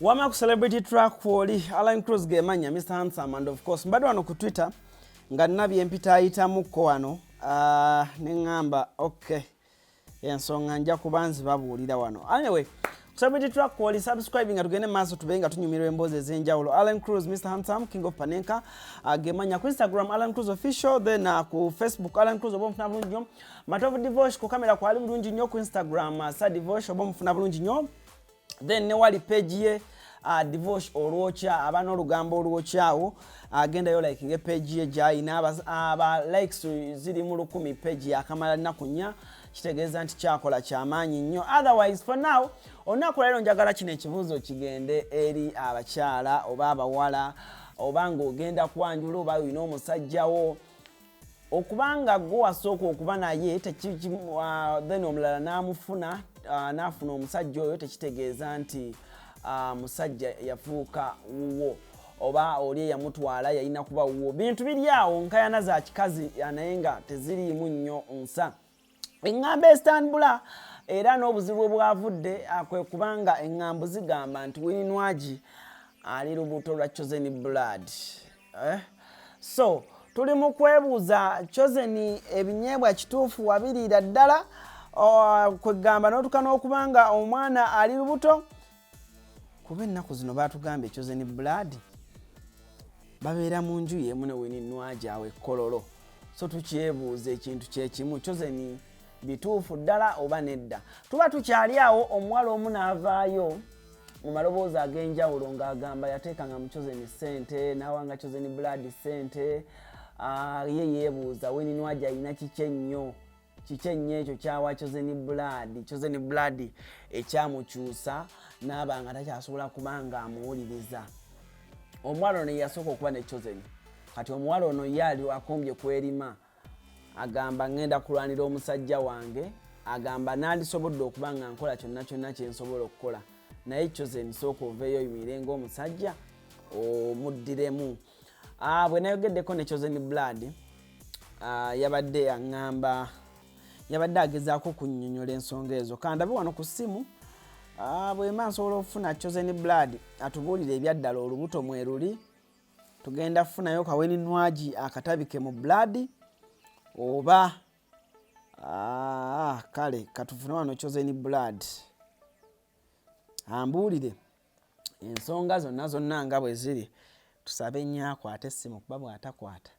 Wama ku celebrity track woli Alan Cruz gemanya Mr. Handsome and of course mbadde wano ku Twitter nga nabye empita ayitamuko wano nengamba okay ensonga nja kubanzi babuulira wano. Anyway, celebrity track woli subscribing nga tugende maaso tubenga tunyumirwa emboozi ez'enjawulo. Alan Cruz, Mr. Handsome, King of Panenka, gemanya ku Instagram Alan Cruz official, then ku Facebook Alan Cruz obomufuna bulungi nnyo. Matovu Divorce ku kamera kwali bulungi nnyo ku Instagram Sa Divorce obomufuna bulungi nnyo. Then ne wali page ye Divorce olwocha abana olugambo olwochawo agenda yo like nge page ye jayina aba likes ziri mu 10 page akamala nakunya kitegeeza nti kyakola kyamaanyi nnyo. Otherwise for now onakola lero njagala kino ekibuuzo kigende eri abakyala oba abawala obanga ogenda kwanjula oba olina omusajjawo okubanga gwe wasooka okuba naye then omulala n'amufuna n'afuna omusajja oyo tekitegeeza nti musajja yafuuka wuwo oba oli yamutwala yalina kuba wuwo. Bintu biri awo nkayana za kikazi naye nga teziriimu nnyo nsa. Eŋŋambo estambula era n'obuzibu bwavudde kwe kubanga eŋŋambo zigamba nti Winnie Nwagi ali lubuto lwa Choosen blood. So tuli mu kwebuuza Choosen ebinyeebwa kituufu wabiriira ddala kwegamba n'otuka n'okubanga omwana ali lubuto kuba ennaku zino baatugambye Choosen blood babeera mu nju y'emu ne Winnie Nwagi awo ekkololo. So tukyebuuza ekintu kyekimu Choosen bituufu ddala oba nedda. Tuba tukyali awo omuwala omu n'avaayo mu maloboozi ag'enjawulo ng'agamba yateekanga mu Choosen ssente n'awanga Choosen blood ssente. Ye yeebuuza Winnie Nwagi alina kiki ennyo ekyo kyawa Choosen blood ekyamukyusa n'aba nga takyasobola kuba nga amuwuliriza. Omuwala ono yasooka okuba ne Choosen. Kati omuwala ono ye ali akombye kwerima agamba ngenda kulwanira omusajja wange, agamba nandisobodde okuba nga nkola kyonna kye nsobola okukola, naye Choosen sooka oveeyo oyimire ng'omusajja omuddiremu. Bwe nayogeddeko ne Choosen blood yabadde aŋŋamba yabadde agezaako kunnyonnyola ensonga ezo. Kandabe wano ku ssimu bwema nsobola okufuna Choosen blood atubuulire ebyaddala olubuto mweruli. Tugenda kufunayo ka Winnie Nwagi akatabike mu blood oba kale katufune wano Choosen blood ambuulire ensonga zonna nga bwe ziri. Tusabe nnyo akwate essimu kuba bw'atakwata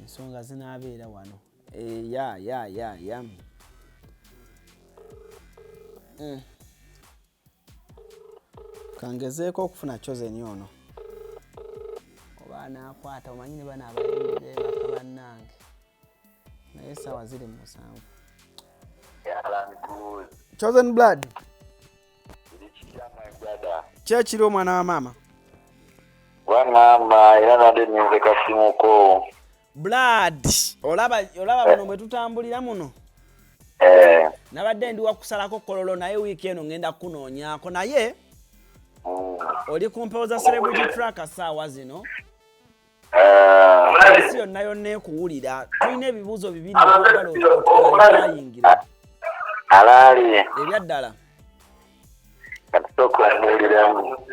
ensonga zinaabeera wano. Kangezeeko okufuna Choosen ono oba anaakwata omanyi ne bano abayingire baka bannange naye essaawa ziri mu 7. Choosen blood kyekiri omwana wa maama wangamba era nadde nze kasimuko blood olaba muno bwe tutambulira muno. Nabadde ndi wakusalako kololo naye wiiki eno ngenda kunoonyaako naye oli kumpewo za celebrity track saawa zino ensi yonna ekuwulira. Tulina ebibuuzo bibiri twagala otayingira alaali ebyaddala.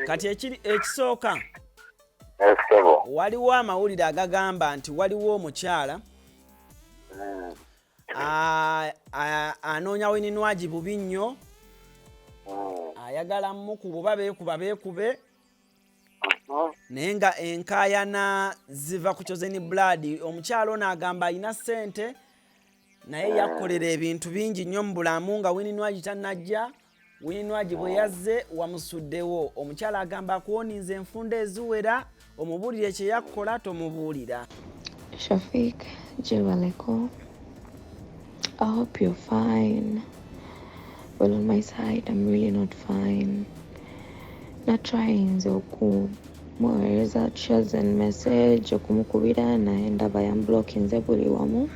Kati ekisooka waliwo amawulire agagamba nti waliwo omukyala anoonya Winnie Nwagi bubi nnyo, ayagala mukubu beekube naye nga enkaayana ziva ku Choosen blood. Omukyala ono agamba alina ssente naye yakolera ebintu bingi nnyo mu bulamu nga Winnie Nwagi tannajja. Winnie Nwagi bwe yazze wamusuddewo. Omukyala agamba akuwoniza enfunda eziwera omubuulire kye yakkola tomubuulira. Shafiq, Jevaleko, I hope you're fine. Well, on my side, I'm really not fine. Not trying to kumwohereza Choosen message okumukubira naenda bayamblocking buli wamu.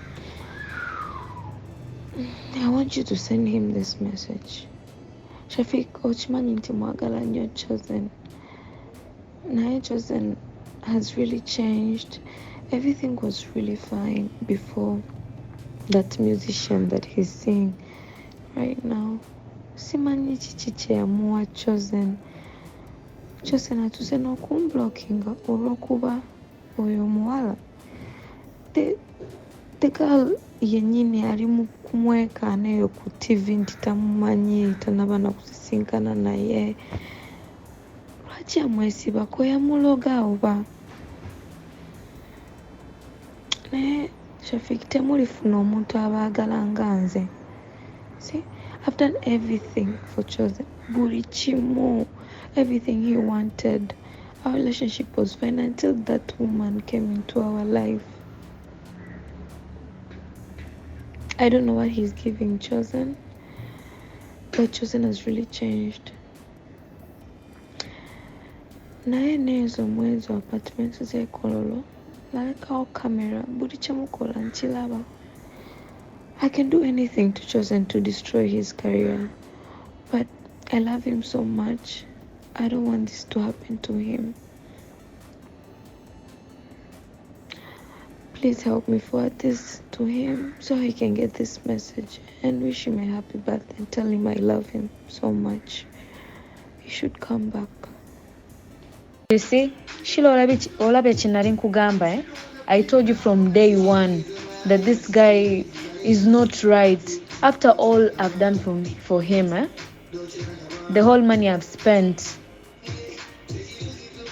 I want you to send him this message. Shafiq, okimanyi nti mwagala nnyo Choosen. Naye Choosen has really changed. Everything was really fine before that musician that he's seeing right now. Simanyi kiki kye yamuwa Choosen. Choosen atuuse n'okumblockinga olw'okuba oyo Omuwala. The girl yennyini ali mu kumwekaana eyo ku TV nti tamumanyi tanaba na kusisinkana naye. Lwaki amwesibako yamuloga oba? Naye Shafik temulifuna omuntu abaagala nga nze. See, I've done everything for Choosen. Buli kimu, everything he wanted. Our relationship was fine until that woman came into our life. I don't know what he's giving Choosen, but Choosen has really changed. Naye nezo mwezo apartments ze Kololo, like our camera, buli kyamukola nkiraba. I can do anything to Choosen to destroy his career, but I love him so much. I don't want this to happen to him. Please help me forward this to him so he can get this message and wish him a happy birthday and tell him I love him so much. He should come back. You see, Shilo olabe chinari nkugamba, eh? I told you from day one that this guy is not right. After all I've done for him, eh? The whole money I've spent.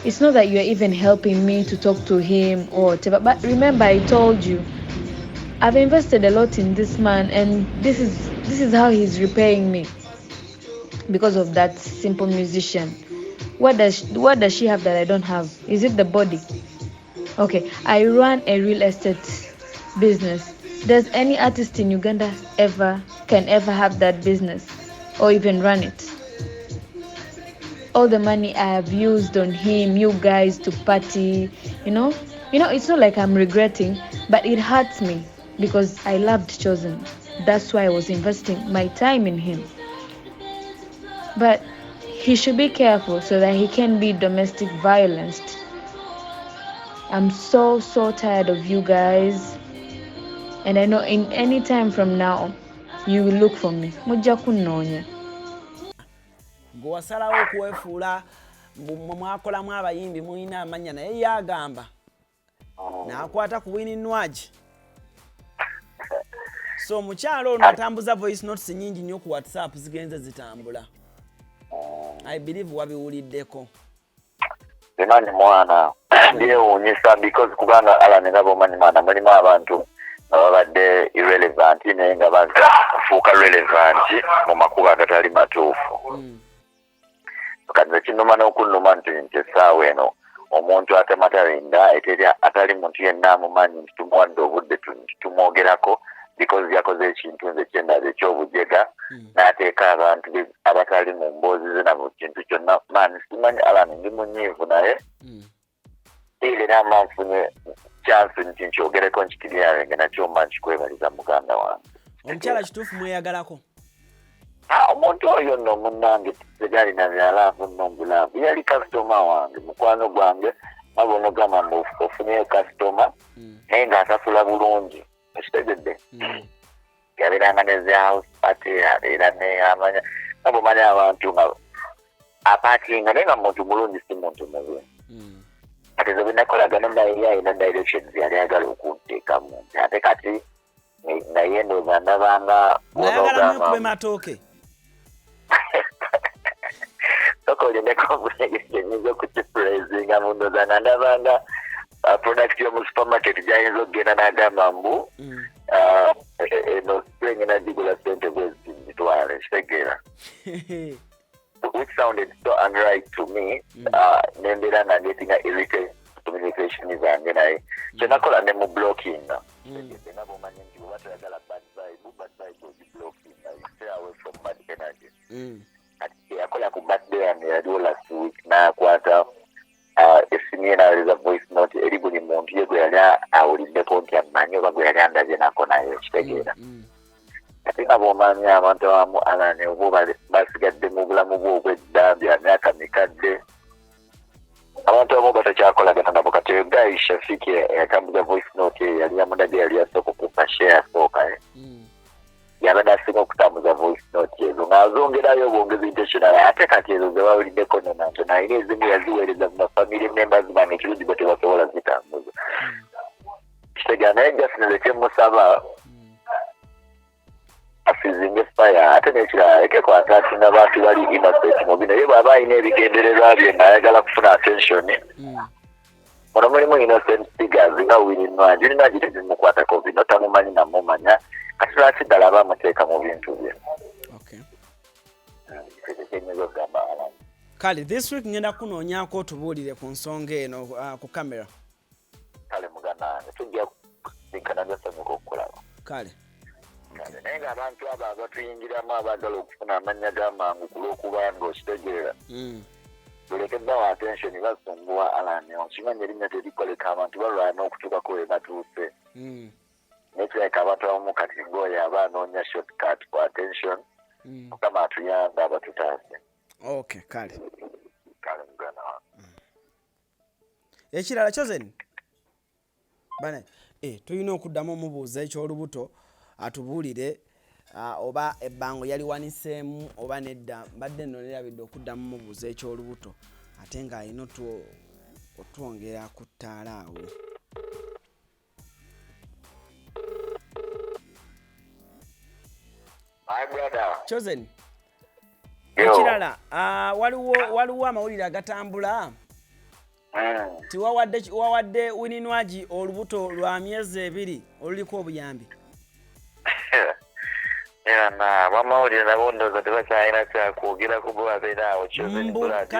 It's not that you're even helping me to talk to him or whatever. But remember, I told you, I've invested a lot in this man, and this is how he's repaying me because of that simple musician. What does she have that I don't have? Is it the body? Okay, I run a real estate business. Does any artist in Uganda can ever have that business or even run it? All the money I have used on him, you guys to party, you know, it's not like I'm regretting, but it hurts me because I loved Choosen. That's why I was investing my time in him. But he should be careful so that he can be domestic violenced. I'm so tired of you guys, and I know in any time from now you will look for me. Mujja kunoonya. Gwasalawo okwefuula mwakolamu abayimbi mulina amanya naye yagamba n'akwata ku Winnie Nwagi. So omukyalo ono atambuza voice notes nyingi nnyo ku WhatsApp zigenze zitambula. I believe wabiwuliddeko. Emani mwana byewuunyisa because kubanga Alwanira bomanyi mwana mulimu abantu babadde irrelevant naye nga bafuuka relevant mu makuba agatali matuufu. Kati kinuma n'okunnuma nti essaawa eno omuntu atamatalinda atali muntu yenna amumanyi nti tumuwadde obudde tumwogerako because yakoze ekintu nze kyendaba ekyobujega n'ateeka abantu abatali mu mboozi ze na buli kintu kyonna. Maani simanyi Alani ndi munyiivu naye era amanfunye chance nti nkyogereko nkikiryange nakyo mba nkikwebaliza muganda wange. Omukyala kituufu mweyagalako? Omuntu oyo nno munnange tegalina byalaavu nno mbulaavu yali kasitoma wange mukwano gwange mabono gamba ofunyeyo kasitoma naye ng'asasula bulungi ekitegedde yabeeranga ne house party abeera neamanya nabomanya abantu nga apatinga naye nga muntu mulungi si muntu mubi. Kati zo binakolagana naye alina directions yali ayagala okunteekamu ate kati naye ndowooza ndabanga nayagala mukube matooke. Sokolindeko bulegenyinza okukipurayizinga mundoza nga ndabanga product y'omu supermarket gyayinza okugenda n'agamba mbu eno spring nagigula ssente bwezitwala ekitegeera. Which sounded so unright to me. Nembeera nga ngetinga irritated communication zange naye kyenakola ne mu blocking. Nabo manyi nti bwe batayagala bad vibe ogiblocking, you stay away from bad energy. Kati yakola ku birthday yange yaliwo last week n'akwata esimu ye n'awuliriza voice note eri buli muntu ye gwe yali awuliddeko nti amanyi oba gwe yali andabye nako naye ekitegeera. Kati nga bw'omanyi abantu abamu Alani oba basigadde mu bulamu bwe obw'edda bya myaka mikadde abantu abamu batakyakolagana nabo. Kati guy Shafik yatambuza voice note yali yamudage yali asooka okupa share asooka yabadde asinga okutambuza voice note ezo ng'azongerayo bwongezi intentional ate kati ezo ze bawuliddeko nonanto naye ayina ezimu yaziweereza mu family members bano ekirungi bwe tebasobola zitambuza kitegeera naye Justin ekyemusaba asizinge fire ate n'ekirala lekeko ataasi n'abantu bali innocent mu bino ye bw'aba alina ebigendererwa bye ng'ayagala kufuna attention muno mulimu innocent figures nga Winnie Nwagi Nwagi tezimukwatako bino tamumanyi namumanya kati lwaki ddala aba amuteeka mu bintu bye kale this week ngenda kunoonyaako otubuulire ku nsonga eno ku kamera kale muganange tujja kusinkana byasanyuka okukulaba kale naye ng'abantu abo abatuyingiramu abaagala okufuna amannya g'amangu ku lw'okuba ng'okitegeera tulekeddewo attention basumbuwa alani okimanyi erinnya terikoleka abantu balwana okutuukako we batuuse nekirabika abantu abamu kati ng'oyo aba anoonya shortcut ku attention mukama atuyamba abatutaase okay kale mugana ekirala Choosen bana tulina okuddamu omubuuza eky'olubuto atubuulire oba ebbango yali waniseemu oba nedda mbadde nno nerabidde okuddamu mubuuza eky'olubuto ate ng'alina otwongera ku ttaala awo Choosen ekirala waliwo amawulire agatambula ti wawadde Winnie Nwagi olubuto lwa myezi 2 oluliko obuyambi bamawulire nabo ndowooza tebakyalina kyakwogera ku bwe babeera awo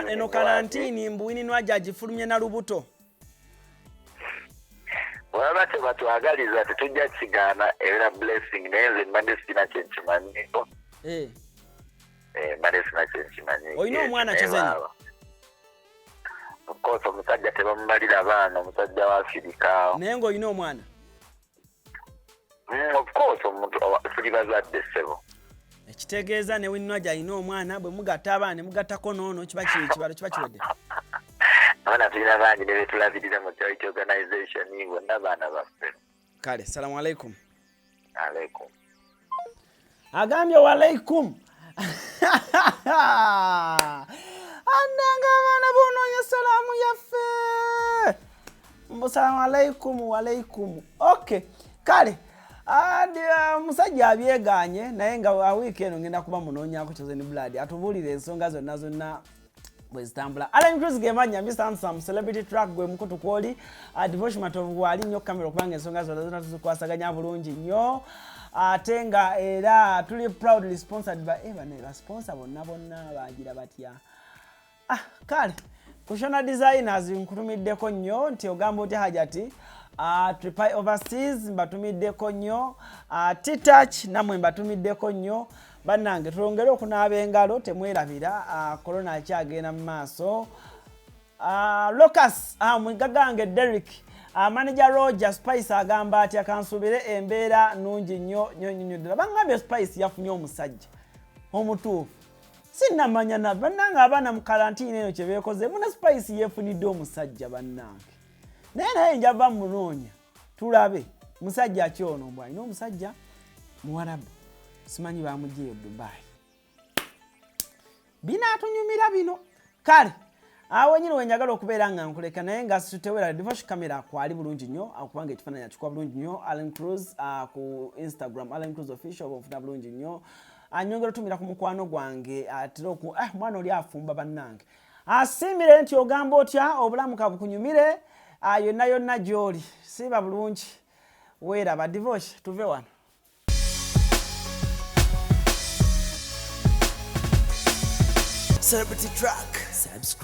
eno kalantini mbu Winnie Nwagi agifulumye na lubuto bwaba tebatwagaliza tetujja kigaana era blessing naye nze mbadde sirina kyenkimanyiko mbadde sirina kyenkimanyiko olina omwana Choosen of course omusajja tebamumalira abaana omusajja wa Afirika naye ng'olina omwana of course omuntu tuli bazadde ssebo ekitegeeza ne Winnie Nwagi alina omwana bwe mugatta abaana ne mugattako n'ono kiba kiwedde abaana tulina bangi ne betulabirira mu charity organization bonna baana baffe kale salamu alaikum alaikum agambye walaikum ananga abaana bonoonya salaamu yaffe salamu alaikum walaikum okay kale musajja abyeganye naye nga wiiki eno ngenda kuba munoonyaako Choosen Blood atubuulire ensonga zonna bwe zitambula Allen gemanya Mr. Handsome celebrity track gwe mukutu kwoli devotion matovu wali nnyo kamera okubanga ensonga zonna tuzikwasaganya bulungi nnyo ate nga era tuli proudly sponsored by Evanera sponsor bonna bagira batya kale kushona designers nkutumiddeko nnyo nti ogamba oti hajati Tripai Overseas mbatumiddeko nnyo T-Touch namwe mbatumiddeko nnyo bannange tulongere okunaaba engalo temwerabira corona akyagenda mu maaso Locus mwigagange Derek manager Roger Spice agamba ati akansubire embeera nungi nnyo ddala bangambye Spice yafunye omusajja omutuufu sinnamanya na bannange abaana mu karantini eno kye beekoze muna Spice yeefunidde omusajja bannange naye njava munoonya tulabe musajja akyono mbw alina omusajja muwarabu simanyi bamuggyeyo Dubai binaatunyumira bino kale awo nyine wenjagala okubeera nga nkuleka naye nga situtewera devotion camera kwali bulungi nnyo akubanga ekifaananyi akikuba bulungi nnyo Allen Cruz ku Instagram Allen Cruz official bwofuna bulungi nnyo anyongera otumira ku mukwano gwange atera mwana oli afumba bannange asiimire nti ogamba otya obulamu kabukunyumire yonna gy'oli siiba bulungi weeraba devotion tuve wano Celebrity Track subscribe